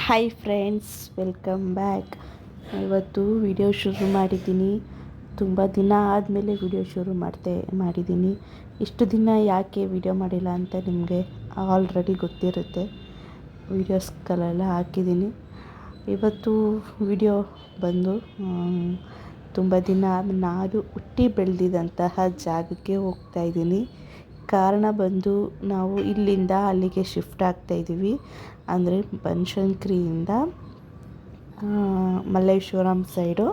Hi friends, welcome back. ಇವತ್ತು video ಶುರು ಮಾಡಿದ್ದೀನಿ. ತುಂಬ ದಿನ ಆದಮೇಲೆ ವಿಡಿಯೋ ಶುರು ಮಾಡಿದ್ದೀನಿ. ಇಷ್ಟು ದಿನ ಯಾಕೆ ವಿಡಿಯೋ ಮಾಡಿಲ್ಲ ಅಂತ ನಿಮಗೆ ಆಲ್ರೆಡಿ ಗೊತ್ತಿರುತ್ತೆ. ವೀಡಿಯೋಸ್ಗಳೆಲ್ಲ ಹಾಕಿದ್ದೀನಿ. ಇವತ್ತು ವಿಡಿಯೋ ಬಂದು ತುಂಬ ದಿನ ನಾನು ಹುಟ್ಟಿ ಬೆಳೆದಿದ್ದಂತಹ ಜಾಗಕ್ಕೆ ಹೋಗ್ತಾಯಿದ್ದೀನಿ. ಕಾರಣ ಬಂದು ನಾವು ಇಲ್ಲಿಂದ ಅಲ್ಲಿಗೆ ಶಿಫ್ಟ್ ಆಗ್ತಾಯಿದ್ದೀವಿ. ಅಂದರೆ ಬನಶಂಕರಿಯಿಂದ ಮಲ್ಲೇಶ್ವರಂ ಸೈಡು.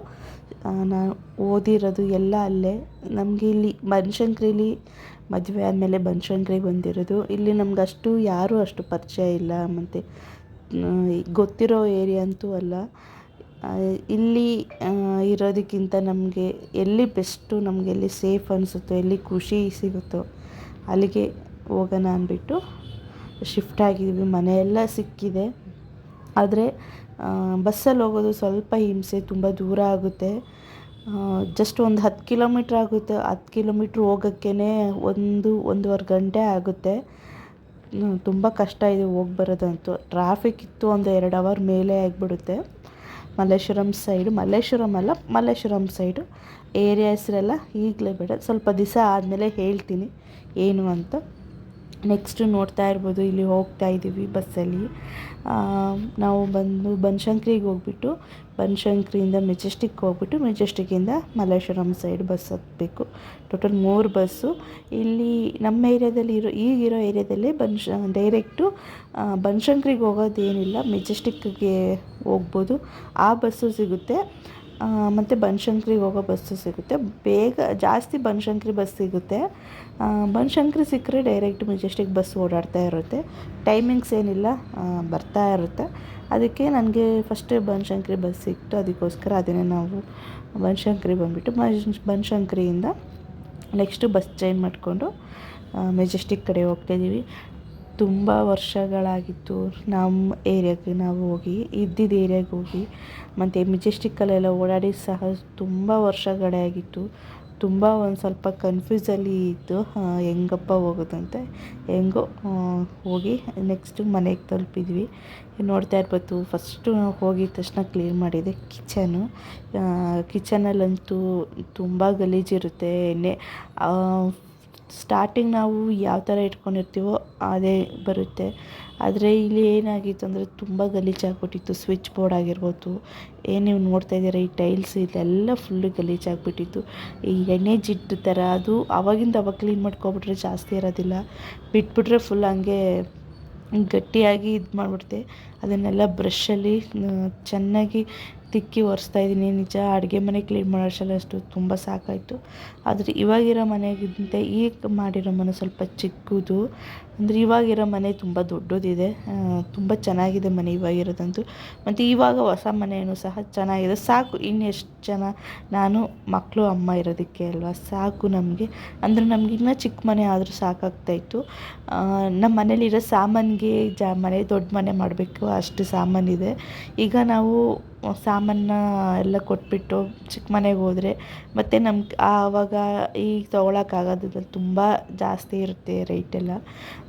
ನಾನು ಓದಿರೋದು ಎಲ್ಲ ಅಲ್ಲೇ. ನಮಗೆ ಇಲ್ಲಿ ಬನಶಂಕರಿಲಿ ಮದುವೆ ಆದಮೇಲೆ ಬನಶಂಕರಿಗೆ ಬಂದಿರೋದು. ಇಲ್ಲಿ ನಮ್ಗೆ ಯಾರೂ ಅಷ್ಟು ಪರಿಚಯ ಇಲ್ಲ, ಮತ್ತು ಗೊತ್ತಿರೋ ಏರಿಯಾ ಅಂತೂ ಅಲ್ಲ. ಇಲ್ಲಿ ಇರೋದಕ್ಕಿಂತ ನಮಗೆ ಎಲ್ಲಿ ಬೆಸ್ಟು, ನಮಗೆ ಎಲ್ಲಿ ಸೇಫ್ ಅನಿಸುತ್ತೋ, ಎಲ್ಲಿ ಖುಷಿ ಸಿಗುತ್ತೋ ಅಲ್ಲಿಗೆ ಹೋಗೋಣ ಅಂದ್ಬಿಟ್ಟು ಶಿಫ್ಟ್ ಆಗಿದ್ದೀವಿ. ಮನೆಯೆಲ್ಲ ಸಿಕ್ಕಿದೆ, ಆದರೆ ಬಸ್ಸಲ್ಲಿ ಹೋಗೋದು ಸ್ವಲ್ಪ ಹಿಂಸೆ, ತುಂಬ ದೂರ ಆಗುತ್ತೆ. ಜಸ್ಟ್ ಒಂದು 10 ಕಿಲೋಮೀಟ್ರ್ ಆಗುತ್ತೆ. 10 ಕಿಲೋಮೀಟ್ರ್ ಹೋಗೋಕ್ಕೇ ಒಂದೂವರೆ ಗಂಟೆ ಆಗುತ್ತೆ. ತುಂಬ ಕಷ್ಟ ಇದೆ ಹೋಗಿ ಬರೋದಂತೂ. ಟ್ರಾಫಿಕ್ ಇತ್ತು ಒಂದು 2 ಅವರ್ ಮೇಲೆ ಆಗಿಬಿಡುತ್ತೆ. Malleshwaram side, Malleshwaram side area ಹೆಸರೆಲ್ಲ ಈಗಲೇ ಬೇಡ, ಸ್ವಲ್ಪ ದಿವಸ ಆದಮೇಲೆ ಹೇಳ್ತೀನಿ ಏನು ಅಂತ. ನೆಕ್ಸ್ಟು ನೋಡ್ತಾ ಇರ್ಬೋದು, ಇಲ್ಲಿ ಹೋಗ್ತಾ ಇದ್ದೀವಿ ಬಸ್ಸಲ್ಲಿ. ನಾವು ಬಂದು ಬನಶಂಕರಿಗೆ ಹೋಗ್ಬಿಟ್ಟು, ಬನಶಂಕರಿಯಿಂದ ಮೆಜೆಸ್ಟಿಕ್ ಹೋಗ್ಬಿಟ್ಟು, ಮೆಜೆಸ್ಟಿಕ್ಕಿಂದ ಮಲ್ಲೇಶ್ವರಂ ಸೈಡ್ ಬಸ್ ಹತ್ತಬೇಕು. Total 3 bus. ಇಲ್ಲಿ ನಮ್ಮ ಏರಿಯಾದಲ್ಲಿ ಈಗಿರೋ ಏರಿಯಾದಲ್ಲಿ ಡೈರೆಕ್ಟು ಬನಶಂಕರಿಗೆ ಹೋಗೋದೇನಿಲ್ಲ, ಮೆಜೆಸ್ಟಿಕ್ಗೆ ಹೋಗ್ಬೋದು. ಆ ಬಸ್ಸು ಸಿಗುತ್ತೆ, ಮತ್ತು ಬನಶಂಕರಿಗೆ ಹೋಗೋ ಬಸ್ಸು ಸಿಗುತ್ತೆ. ಜಾಸ್ತಿ ಬನಶಂಕರಿ ಬಸ್ ಸಿಗುತ್ತೆ. ಬನಶಂಕರಿ ಸಿಕ್ಕರೆ ಡೈರೆಕ್ಟ್ ಮೆಜೆಸ್ಟಿಕ್ ಬಸ್ ಓಡಾಡ್ತಾ ಇರುತ್ತೆ. ಟೈಮಿಂಗ್ಸ್ ಏನಿಲ್ಲ, ಬರ್ತಾ ಇರುತ್ತೆ. ಅದಕ್ಕೆ ನನಗೆ ಫಸ್ಟ್ ಬನಶಂಕರಿ ಬಸ್ ಸಿಕ್ತು, ಅದಕ್ಕೋಸ್ಕರ ಅದನ್ನೇ ನಾವು ಬನಶಂಕರಿ ಬಂದುಬಿಟ್ಟು ಬನಶಂಕರಿಯಿಂದ ನೆಕ್ಸ್ಟು ಬಸ್ ಚೇಂಜ್ ಮಾಡಿಕೊಂಡು ಮೆಜೆಸ್ಟಿಕ್ ಕಡೆ ಹೋಗ್ತಾಯಿದ್ದೀವಿ. ತುಂಬ ವರ್ಷಗಳಾಗಿತ್ತು ನಮ್ಮ ಏರಿಯಾಗೆ ನಾವು ಹೋಗಿ, ಇದ್ದಿದ್ದ ಏರಿಯಾಗೆ ಹೋಗಿ. ಮತ್ತು ಮೆಜೆಸ್ಟಿಕ್ಕಲ್ಲೆಲ್ಲ ಓಡಾಡಿ ಸಹ ತುಂಬ ವರ್ಷಗಳೇ ಆಗಿತ್ತು. ತುಂಬ ಒಂದು ಸ್ವಲ್ಪ ಕನ್ಫ್ಯೂಸಲ್ಲಿ ಇತ್ತು, ಹೆಂಗಪ್ಪ ಹೋಗೋದಂತೆ. ಹೆಂಗೋ ಹೋಗಿ ನೆಕ್ಸ್ಟು ಮನೆಗೆ ತಲುಪಿದ್ವಿ. ನೋಡ್ತಾ ಇರ್ಬೋದು, ಫಸ್ಟು ಹೋಗಿದ ತಕ್ಷಣ ಕ್ಲೀನ್ ಮಾಡಿದೆ ಕಿಚನಲ್ಲಂತೂ ತುಂಬ ಗಲೀಜಿರುತ್ತೆ. ಸ್ಟಾರ್ಟಿಂಗ್ ನಾವು ಯಾವ ಥರ ಇಟ್ಕೊಂಡಿರ್ತೀವೋ ಅದೇ ಬರುತ್ತೆ. ಆದರೆ ಇಲ್ಲಿ ಏನಾಗಿತ್ತು ಅಂದರೆ ತುಂಬ ಗಲೀಜಾಗ್ಬಿಟ್ಟಿತ್ತು. ಸ್ವಿಚ್ ಬೋರ್ಡ್ ಆಗಿರ್ಬೋದು, ನೀವು ನೋಡ್ತಾ ಇದ್ದೀರ ಈ ಟೈಲ್ಸ್, ಇದೆಲ್ಲ ಫುಲ್ಲು ಗಲೀಜಾಗ್ಬಿಟ್ಟಿತ್ತು. ಈ ಎಣ್ಣೆ ಜಿಡ್ಡು ಥರ, ಅದು ಅವಾಗ ಕ್ಲೀನ್ ಮಾಡ್ಕೊಬಿಟ್ರೆ ಜಾಸ್ತಿ ಇರೋದಿಲ್ಲ, ಬಿಟ್ಬಿಟ್ರೆ ಫುಲ್ ಹಂಗೆ ಗಟ್ಟಿಯಾಗಿ ಇದು ಮಾಡಿಬಿಡುತ್ತೆ. ಅದನ್ನೆಲ್ಲ ಬ್ರಷಲ್ಲಿ ಚೆನ್ನಾಗಿ ತಿಕ್ಕಿ ಒರೆಸ್ತಾಯಿದ್ದೀನಿ. ನಿಜ ಅಡುಗೆ ಮನೆ ಕ್ಲೀನ್ ಮಾಡೋಷ್ಟಲ್ಲ ಅಷ್ಟು ತುಂಬ ಸಾಕಾಯಿತು. ಆದರೆ ಇವಾಗಿರೋ ಮನೆಗಿಂತ ಈಗ ಮಾಡಿರೋ ಮನೆ ಸ್ವಲ್ಪ ಚಿಕ್ಕದು. ಅಂದರೆ ಇವಾಗಿರೋ ಮನೆ ತುಂಬ ದೊಡ್ಡದಿದೆ, ತುಂಬ ಚೆನ್ನಾಗಿದೆ ಮನೆ ಇವಾಗಿರೋದಂತೂ. ಮತ್ತು ಇವಾಗ ಹೊಸ ಮನೆಯೂ ಸಹ ಚೆನ್ನಾಗಿದೆ. ಸಾಕು, ಇನ್ನೆಷ್ಟು ಜನ, ನಾನು ಮಕ್ಕಳು ಅಮ್ಮ ಇರೋದಕ್ಕೆ ಅಲ್ವಾ, ಸಾಕು ನಮಗೆ. ಅಂದರೆ ನಮ್ಗೆ ಇನ್ನೂ ಚಿಕ್ಕ ಮನೆ ಆದರೂ ಸಾಕಾಗ್ತಾಯಿತ್ತು. ನಮ್ಮ ಮನೇಲಿರೋ ಸಾಮಾನಿಗೆ ಮನೆ ದೊಡ್ಡ ಮನೆ ಮಾಡಬೇಕು, ಅಷ್ಟು ಸಾಮಾನಿದೆ. ಈಗ ನಾವು ಸಾಮಾನ ಎಲ್ಲ ಕೊಟ್ಬಿಟ್ಟು ಚಿಕ್ಕ ಮನೆಗೆ ಹೋದರೆ ಮತ್ತು ನಮ್ಗೆ ಆವಾಗ ಈಗ ತೊಗೊಳಕ್ಕಾಗೋದಿಲ್ಲ, ತುಂಬ ಜಾಸ್ತಿ ಇರುತ್ತೆ ರೇಟೆಲ್ಲ.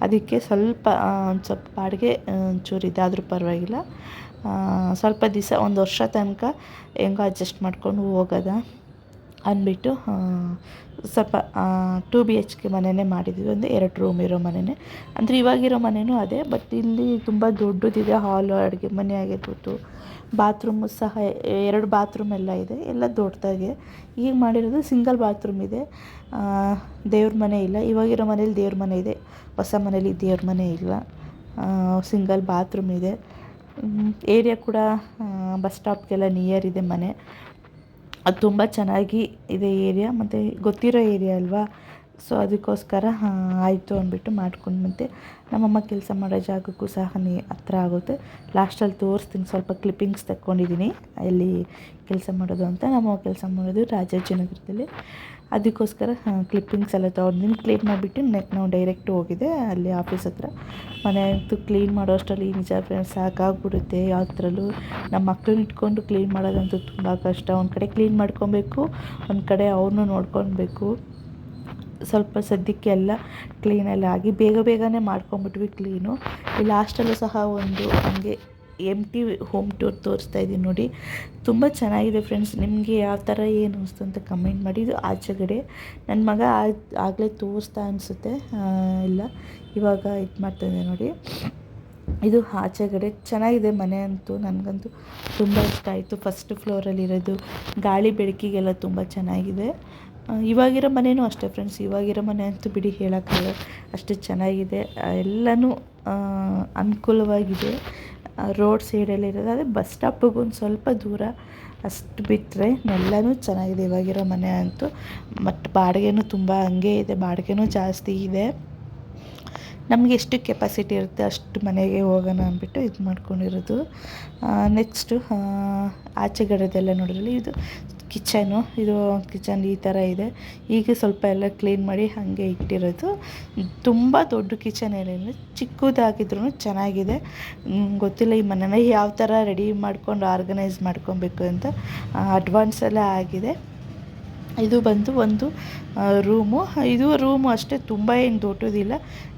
ಅದಕ್ಕೆ ಸ್ವಲ್ಪ ಬಾಡಿಗೆ ಒಂಚೂರು ಇದಾದರೂ ಪರವಾಗಿಲ್ಲ, ಸ್ವಲ್ಪ ದಿವಸ ಒಂದು ವರ್ಷ ತನಕ ಹೆಂಗೋ ಅಡ್ಜಸ್ಟ್ ಮಾಡ್ಕೊಂಡು ಹೋಗೋದ ಅಂದ್ಬಿಟ್ಟು ಸ್ವಲ್ಪ 2 BHK ಮನೆಯೇ ಮಾಡಿದ್ವಿ. ಒಂದು 2 ರೂಮ್ ಇರೋ ಮನೆಯೇ. ಅಂದರೆ ಇವಾಗಿರೋ ಮನೆಯೂ ಅದೇ, ಬಟ್ ಇಲ್ಲಿ ತುಂಬ ದೊಡ್ಡದಿದೆ. ಹಾಲು, ಅಡುಗೆ ಮನೆ ಆಗಿರ್ಬೋದು, ಬಾತ್ರೂಮು ಸಹ 2 ಬಾತ್ರೂಮ್ ಎಲ್ಲ ಇದೆ, ಎಲ್ಲ ದೊಡ್ಡದಾಗೆ. ಈಗ ಮಾಡಿರೋದು ಸಿಂಗಲ್ ಬಾತ್ರೂಮ್ ಇದೆ. ದೇವ್ರ ಮನೆ ಇಲ್ಲ, ಇವಾಗಿರೋ ಮನೇಲಿ ದೇವ್ರ ಮನೆ ಇದೆ. ಹೊಸ ಮನೇಲಿ ದೇವ್ರ ಮನೆ ಇಲ್ಲ, ಸಿಂಗಲ್ ಬಾತ್ರೂಮ್ ಇದೆ. ಏರಿಯಾ ಕೂಡ ಬಸ್ ಸ್ಟಾಪ್ಗೆಲ್ಲ ನಿಯರ್ ಇದೆ ಮನೆ. ಅದು ತುಂಬ ಚೆನ್ನಾಗಿ ಇದೆ ಏರಿಯಾ, ಮತ್ತು ಗೊತ್ತಿರೋ ಏರಿಯಾ ಅಲ್ವಾ, ಸೊ ಅದಕ್ಕೋಸ್ಕರ ಆಯಿತು ಅಂದ್ಬಿಟ್ಟು ಮಾಡ್ಕೊಂಡು. ಮತ್ತು ನಮ್ಮಮ್ಮ ಕೆಲಸ ಮಾಡೋ ಜಾಗಕ್ಕೂ ಸಹ ಹತ್ರ ಆಗುತ್ತೆ. ಲಾಸ್ಟಲ್ಲಿ ತೋರಿಸ್ತೀನಿ, ಸ್ವಲ್ಪ ಕ್ಲಿಪ್ಪಿಂಗ್ಸ್ ತಗೊಂಡಿದ್ದೀನಿ ಎಲ್ಲಿ ಕೆಲಸ ಮಾಡೋದು ಅಂತ. ನಮ್ಮಮ್ಮ ಕೆಲಸ ಮಾಡೋದು ರಾಜಾಜಿನಗರದಲ್ಲಿ, ಅದಕ್ಕೋಸ್ಕರ ಕ್ಲಿಪ್ಪಿಂಗ್ಸ್ ಎಲ್ಲ ತೊಗೊಂಡಿದ್ದೀನಿ. ಕ್ಲೀನ್ ಮಾಡಿಬಿಟ್ಟು ನಾವು ಡೈರೆಕ್ಟ್ ಹೋಗಿದೆ ಅಲ್ಲಿ ಆಫೀಸ್ ಹತ್ರ. ಮನೆ ಅಂತೂ ಕ್ಲೀನ್ ಮಾಡೋ ಅಷ್ಟರಲ್ಲಿ ನಿಜ ಫ್ರೆಂಡ್ಸ್ ಸಾಕಾಗ್ಬಿಡುತ್ತೆ. ಯಾವ ಥರಲ್ಲೂ ನಮ್ಮ ಮಕ್ಕಳನ್ನ ಇಟ್ಕೊಂಡು ಕ್ಲೀನ್ ಮಾಡೋದಂತೂ ತುಂಬ ಕಷ್ಟ. ಒಂದು ಕಡೆ ಕ್ಲೀನ್ ಮಾಡ್ಕೊಬೇಕು, ಒಂದು ಕಡೆ ಅವ್ರನ್ನೂ ನೋಡ್ಕೊಳ್ಬೇಕು. ಸ್ವಲ್ಪ ಸದ್ಯಕ್ಕೆ ಎಲ್ಲ ಕ್ಲೀನೆಲ್ಲ ಆಗಿ ಬೇಗನೆ ಮಾಡ್ಕೊಂಬಿಟ್ವಿ ಕ್ಲೀನು. ಈ ಲಾಸ್ಟಲ್ಲೂ ಸಹ ಒಂದು ಹಂಗೆ ಎಂಟಿ ಹೋಮ್ ಟೂರ್ ತೋರಿಸ್ತಾ ಇದ್ದೀನಿ ನೋಡಿ. ತುಂಬ ಚೆನ್ನಾಗಿದೆ ಫ್ರೆಂಡ್ಸ್. ನಿಮಗೆ ಯಾವ ಥರ ಏನು ಅನಿಸ್ತು ಅಂತ ಕಮೆಂಟ್ ಮಾಡಿ. ಇದು ಆಚೆಗಡೆ ನನ್ನ ಮಗ ಆಗಲೇ ತೋರಿಸ್ತಾ ಅನಿಸುತ್ತೆ, ಇಲ್ಲ ಇವಾಗ ಇದು ಮಾಡ್ತಾಯಿದ್ದೆ ನೋಡಿ. ಇದು ಆಚೆಗಡೆ ಚೆನ್ನಾಗಿದೆ ಮನೆ ಅಂತೂ, ನನಗಂತೂ ತುಂಬ ಇಷ್ಟ ಆಯಿತು. ಫಸ್ಟ್ ಫ್ಲೋರಲ್ಲಿರೋದು ಗಾಳಿ ಬೆಳಕಿಗೆಲ್ಲ ತುಂಬ ಚೆನ್ನಾಗಿದೆ. ಇವಾಗಿರೋ ಮನೆಯೂ ಅಷ್ಟೇ ಫ್ರೆಂಡ್ಸ್, ಇವಾಗಿರೋ ಮನೆ ಅಂತೂ ಬಿಡಿ ಹೇಳೋಕ್ಕಲ್ಲ, ಅಷ್ಟು ಚೆನ್ನಾಗಿದೆ. ಎಲ್ಲನೂ ಅನುಕೂಲವಾಗಿದೆ. ರೋಡ್ ಸೈಡಲ್ಲಿ ಇರೋದು, ಅದೇ ಬಸ್ ಸ್ಟಾಪಿಗೆ ಒಂದು ಸ್ವಲ್ಪ ದೂರ ಅಷ್ಟು ಬಿಟ್ಟರೆ ಎಲ್ಲನೂ ಚೆನ್ನಾಗಿದೆ ಇವಾಗಿರೋ ಮನೆ ಅಂತೂ. ಮತ್ತು ಬಾಡಿಗೆನೂ ತುಂಬ ಹಂಗೆ ಇದೆ, ಬಾಡಿಗೆನೂ ಜಾಸ್ತಿ ಇದೆ. ನಮಗೆ ಎಷ್ಟು ಕೆಪಾಸಿಟಿ ಇರುತ್ತೆ ಅಷ್ಟು ಮನೆಗೆ ಹೋಗೋಣ ಅಂದ್ಬಿಟ್ಟು ಇದು ಮಾಡ್ಕೊಂಡಿರೋದು. ನೆಕ್ಸ್ಟು ಆಚೆಗಡೆದೆಲ್ಲ ನೋಡಿದ್ರಲ್ಲಿ ಇದು ಕಿಚನು. ಇದು ಕಿಚನ್ ಈ ಥರ ಇದೆ. ಈಗ ಸ್ವಲ್ಪ ಎಲ್ಲ ಕ್ಲೀನ್ ಮಾಡಿ ಹಾಗೆ ಇಟ್ಟಿರೋದು. ತುಂಬ ದೊಡ್ಡ ಕಿಚನ್ ಏನಿಲ್ಲ, ಚಿಕ್ಕದಾಗಿದ್ರೂ ಚೆನ್ನಾಗಿದೆ. ಗೊತ್ತಿಲ್ಲ ಈ ಮನೆನ ಯಾವ ಥರ ರೆಡಿ ಮಾಡ್ಕೊಂಡು ಆರ್ಗನೈಸ್ ಮಾಡ್ಕೊಬೇಕು ಅಂತ. ಅಡ್ವಾನ್ಸ್ ಎಲ್ಲ ಆಗಿದೆ. ಇದು ಬಂದು ಒಂದು ರೂಮು. ಇದು ರೂಮು ಅಷ್ಟೇ, ತುಂಬ ಏನು ದೊಡ್ಡದಿಲ್ಲ,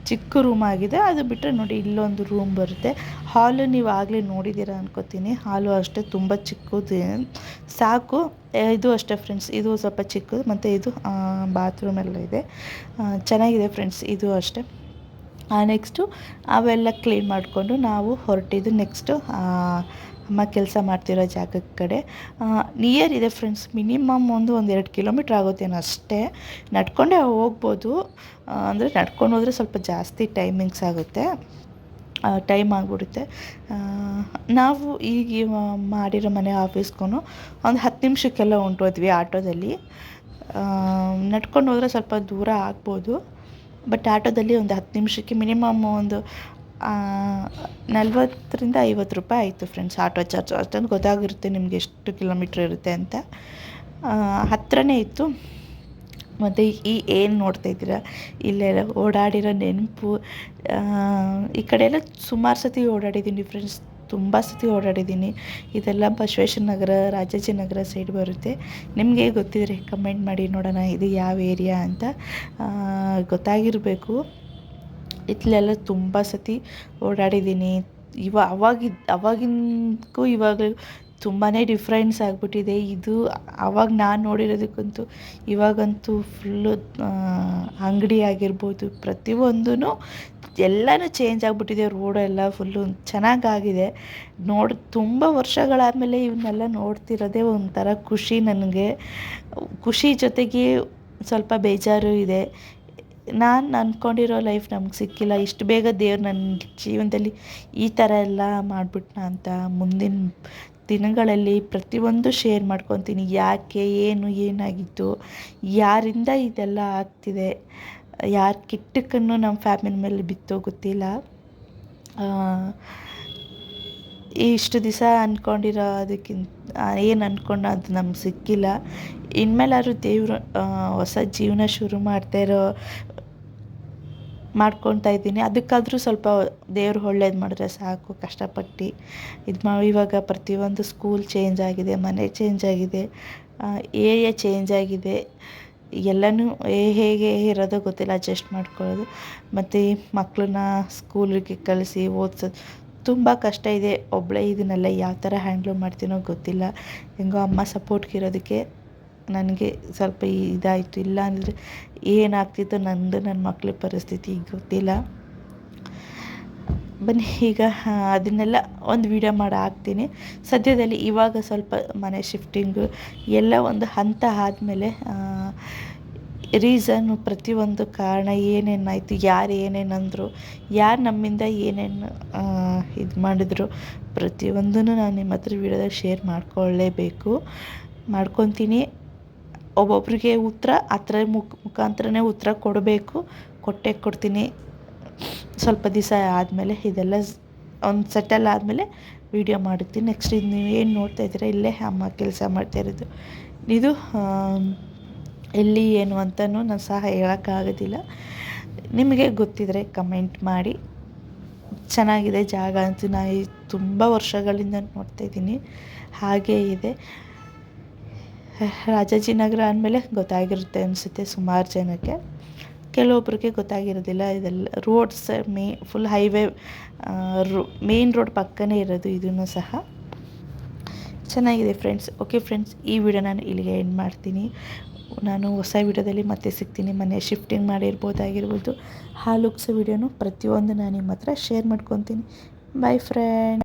ಚಿಕ್ಕ ರೂಮ್ ಆಗಿದೆ. ಅದು ಬಿಟ್ಟರೆ ನೋಡಿ ಇಲ್ಲೊಂದು ರೂಮ್ ಬರುತ್ತೆ. ಹಾಲು ನೀವು ಆಗಲೇ ನೋಡಿದ್ದೀರ ಅನ್ಕೋತೀನಿ. ಹಾಲು ಅಷ್ಟೇ ತುಂಬ ಚಿಕ್ಕದು ಸಾಕು. ಇದು ಅಷ್ಟೇ ಫ್ರೆಂಡ್ಸ್, ಇದು ಸ್ವಲ್ಪ ಚಿಕ್ಕದು. ಮತ್ತು ಇದು ಬಾತ್ರೂಮ್ ಎಲ್ಲ ಇದೆ, ಚೆನ್ನಾಗಿದೆ ಫ್ರೆಂಡ್ಸ್. ಇದು ಅಷ್ಟೇ. ನೆಕ್ಸ್ಟು ಅವೆಲ್ಲ ಕ್ಲೀನ್ ಮಾಡಿಕೊಂಡು ನಾವು ಹೊರಟಿದ್ದು ನೆಕ್ಸ್ಟು ಅಮ್ಮ ಕೆಲಸ ಮಾಡ್ತಿರೋ ಜಾಗದ ಕಡೆ. ನಿಯರ್ ಇದೆ ಫ್ರೆಂಡ್ಸ್, ಮಿನಿಮಮ್ ಒಂದು 2 ಕಿಲೋಮೀಟ್ರ್ ಆಗುತ್ತೇನೋ ಅಷ್ಟೇ. ನಡ್ಕೊಂಡೇ ಹೋಗ್ಬೋದು, ಅಂದರೆ ನಡ್ಕೊಂಡು ಹೋದರೆ ಸ್ವಲ್ಪ ಜಾಸ್ತಿ ಟೈಮಿಂಗ್ಸ್ ಆಗುತ್ತೆ, ಟೈಮ್ ಆಗಿಬಿಡುತ್ತೆ. ನಾವು ಈಗ ಮಾಡಿರೋ ಮನೆ ಆಫೀಸ್ಗೂ ಒಂದು 10 ನಿಮಿಷಕ್ಕೆಲ್ಲ ಹೊಂಟೋದ್ವಿ ಆಟೋದಲ್ಲಿ. ನಡ್ಕೊಂಡು ಹೋದರೆ ಸ್ವಲ್ಪ ದೂರ ಆಗ್ಬೋದು, ಬಟ್ ಆಟೋದಲ್ಲಿ ಒಂದು 10 ನಿಮಿಷಕ್ಕೆ ಮಿನಿಮಮ್ ಒಂದು 40ರಿಂದ 50 ರೂಪಾಯಿ ಆಯಿತು ಫ್ರೆಂಡ್ಸ್ ಆಟೋ ಚಾರ್ಜ್. ಅಷ್ಟೊಂದು ಗೊತ್ತಾಗಿರುತ್ತೆ ನಿಮಗೆ ಎಷ್ಟು ಕಿಲೋಮೀಟ್ರ್ ಇರುತ್ತೆ ಅಂತ. ಹತ್ತಿರನೇ ಇತ್ತು. ಮತ್ತು ಏನು ನೋಡ್ತಾ ಇದ್ದೀರಾ, ಇಲ್ಲೆಲ್ಲ ಓಡಾಡಿರೋ ನೆನಪು. ಈ ಕಡೆ ಎಲ್ಲ ಸುಮಾರು ಸತಿ ಓಡಾಡಿದ್ದೀನಿ ಫ್ರೆಂಡ್ಸ್, ತುಂಬ ಸತಿ ಓಡಾಡಿದ್ದೀನಿ. ಇದೆಲ್ಲ ಬಸವೇಶ್ವರ ನಗರ, ರಾಜಾಜಿನಗರ ಸೈಡ್ ಬರುತ್ತೆ. ನಿಮಗೆ ಗೊತ್ತಿದ್ರೆ ಕಮೆಂಟ್ ಮಾಡಿ ನೋಡೋಣ ಇದು ಯಾವ ಏರಿಯಾ ಅಂತ. ಗೊತ್ತಾಗಿರಬೇಕು. ಇಲ್ಲೆಲ್ಲ ತುಂಬ ಸತಿ ಓಡಾಡಿದ್ದೀನಿ. ಅವಾಗಿನಕ್ಕೂ ಇವಾಗ ತುಂಬಾ ಡಿಫ್ರೆನ್ಸ್ ಆಗಿಬಿಟ್ಟಿದೆ. ಇದು ಆವಾಗ ನಾನು ನೋಡಿರೋದಕ್ಕಂತೂ ಇವಾಗಂತೂ ಫುಲ್ಲು ಅಂಗಡಿ ಆಗಿರ್ಬೋದು, ಪ್ರತಿಯೊಂದೂ ಎಲ್ಲನೂ ಚೇಂಜ್ ಆಗಿಬಿಟ್ಟಿದೆ. ರೋಡೆಲ್ಲ ಫುಲ್ಲು ಚೆನ್ನಾಗಾಗಿದೆ. ತುಂಬ ವರ್ಷಗಳಾದಮೇಲೆ ಇವನ್ನೆಲ್ಲ ನೋಡ್ತಿರೋದೇ ಒಂಥರ ಖುಷಿ ನನಗೆ. ಖುಷಿ ಜೊತೆಗೆ ಸ್ವಲ್ಪ ಬೇಜಾರು ಇದೆ. ನಾನು ಅಂದ್ಕೊಂಡಿರೋ ಲೈಫ್ ನಮ್ಗೆ ಸಿಕ್ಕಿಲ್ಲ. ಇಷ್ಟು ಬೇಗ ದೇವ್ರು ನನ್ನ ಜೀವನದಲ್ಲಿ ಈ ಥರ ಎಲ್ಲ ಮಾಡಿಬಿಟ್ನ ಅಂತ. ಮುಂದಿನ ದಿನಗಳಲ್ಲಿ ಪ್ರತಿಯೊಂದು ಶೇರ್ ಮಾಡ್ಕೊತೀನಿ. ಯಾಕೆ, ಏನಾಗಿತ್ತು, ಯಾರಿಂದ ಇದೆಲ್ಲ ಆಗ್ತಿದೆ, ಯಾರ ಕೆಟ್ಟಕ್ಕನ್ನು ನಮ್ಮ ಫ್ಯಾಮಿಲಿ ಮೇಲೆ ಬಿತ್ತೋ ಗೊತ್ತಿಲ್ಲ. ಇಷ್ಟು ದಿವಸ ಅಂದ್ಕೊಂಡಿರೋದಕ್ಕಿಂತ ಏನು ಅಂದ್ಕೊಂಡು ಅದು ನಮ್ಗೆ ಸಿಕ್ಕಿಲ್ಲ. ಇನ್ಮೇಲಾದ್ರೂ ದೇವರು ಹೊಸ ಜೀವನ ಶುರು ಮಾಡ್ಕೊತಾ ಇದ್ದೀನಿ. ಅದಕ್ಕಾದರೂ ಸ್ವಲ್ಪ ದೇವ್ರು ಒಳ್ಳೇದು ಮಾಡಿದ್ರೆ ಸಾಕು. ಕಷ್ಟಪಟ್ಟು ಇವಾಗ ಪ್ರತಿಯೊಂದು ಸ್ಕೂಲ್ ಚೇಂಜ್ ಆಗಿದೆ, ಮನೆ ಚೇಂಜ್ ಆಗಿದೆ, ಏರಿಯಾ ಚೇಂಜ್ ಆಗಿದೆ. ಎಲ್ಲನೂ ಹೇಗೆ ಇರೋದೋ ಗೊತ್ತಿಲ್ಲ, ಅಡ್ಜಸ್ಟ್ ಮಾಡ್ಕೊಳ್ಳೋದು. ಮತ್ತು ಮಕ್ಕಳನ್ನ ಸ್ಕೂಲಿಗೆ ಕಳಿಸಿ ಓದಿಸೋದು ತುಂಬ ಕಷ್ಟ ಇದೆ. ಒಬ್ಬಳೇ ಇದನ್ನೆಲ್ಲ ಯಾವ ಥರ ಹ್ಯಾಂಡ್ಲ್ ಮಾಡ್ತೀನೋ ಗೊತ್ತಿಲ್ಲ. ಹೆಂಗೋ ಅಮ್ಮ ಸಪೋರ್ಟ್ಗಿರೋದಕ್ಕೆ ನನಗೆ ಸ್ವಲ್ಪ ಇದಾಯಿತು. ಇಲ್ಲ ಅಂದರೆ ಏನಾಗ್ತಿತ್ತು ನನ್ನ ಮಕ್ಕಳ ಪರಿಸ್ಥಿತಿ ಗೊತ್ತಿಲ್ಲ. ಬನ್ನಿ ಈಗ ಅದನ್ನೆಲ್ಲ ಒಂದು ವಿಡಿಯೋ ಮಾಡಿ ಹಾಕ್ತೀನಿ ಸದ್ಯದಲ್ಲಿ. ಇವಾಗ ಸ್ವಲ್ಪ ಮನೆ ಶಿಫ್ಟಿಂಗು ಎಲ್ಲ ಒಂದು ಹಂತ ಆದಮೇಲೆ ರೀಸನ್ನು, ಪ್ರತಿಯೊಂದು ಕಾರಣ ಏನೇನಾಯಿತು, ಯಾರು ಏನೇನಂದರು, ಯಾರು ನಮ್ಮಿಂದ ಏನೇನು ಇದು ಮಾಡಿದ್ರು, ಪ್ರತಿಯೊಂದೂ ನಾನು ನಿಮ್ಮ ಹತ್ರ ವಿಡಿಯೋದಾಗ ಶೇರ್ ಮಾಡ್ಕೊತೀನಿ. ಒಬ್ಬೊಬ್ರಿಗೆ ಉತ್ತರ ಮುಖಾಂತರನೇ ಉತ್ತರ ಕೊಡ್ತೀನಿ. ಸ್ವಲ್ಪ ದಿವಸ ಆದಮೇಲೆ ಇದೆಲ್ಲ ಒಂದು ಸೆಟಲ್ ಆದಮೇಲೆ ವಿಡಿಯೋ ಮಾಡುತ್ತೀನಿ. ನೆಕ್ಸ್ಟ್ ಇದು ನೀವು ಏನು ನೋಡ್ತಾ ಇದ್ದೀರಾ, ಇಲ್ಲೇ ಅಮ್ಮ ಕೆಲಸ ಮಾಡ್ತಾ ಇರೋದು. ಇದು ಎಲ್ಲಿ ಏನು ಅಂತಲೂ ನಾನು ಸಹ ಹೇಳೋಕ್ಕಾಗೋದಿಲ್ಲ. ನಿಮಗೆ ಗೊತ್ತಿದ್ದರೆ ಕಮೆಂಟ್ ಮಾಡಿ. ಚೆನ್ನಾಗಿದೆ ಜಾಗ ಅಂತೂ, ನಾನು ತುಂಬ ವರ್ಷಗಳಿಂದ ನೋಡ್ತಾಯಿದ್ದೀನಿ, ಹಾಗೇ ಇದೆ. ರಾಜಾಜಿನಗರ ಅಂದಮೇಲೆ ಗೊತ್ತಾಗಿರುತ್ತೆ ಅನಿಸುತ್ತೆ ಸುಮಾರು ಜನಕ್ಕೆ. ಕೆಲವೊಬ್ರಿಗೆ ಗೊತ್ತಾಗಿರೋದಿಲ್ಲ. ಇದೆಲ್ಲ roads full highway main road ಪಕ್ಕನೇ ಇರೋದು ಇದೂ ಸಹ. ಚೆನ್ನಾಗಿದೆ ಫ್ರೆಂಡ್ಸ್. ಓಕೆ ಫ್ರೆಂಡ್ಸ್, ಈ ವಿಡಿಯೋ ನಾನು ಇಲ್ಲಿಗೆ ಎಂಡ್ ಮಾಡ್ತೀನಿ. ನಾನು ಹೊಸ ವಿಡಿಯೋದಲ್ಲಿ ಮತ್ತೆ ಸಿಗ್ತೀನಿ. ಮನೆ ಶಿಫ್ಟಿಂಗ್ ಮಾಡಿರ್ಬೋದಾಗಿರ್ಬೋದು, ಹಾಲು ಉಗ್ಸೋ ವಿಡಿಯೋನು ಪ್ರತಿಯೊಂದು ನಾನು ನಿಮ್ಮ ಹತ್ರ ಶೇರ್ ಮಾಡ್ಕೊತೀನಿ. By friend.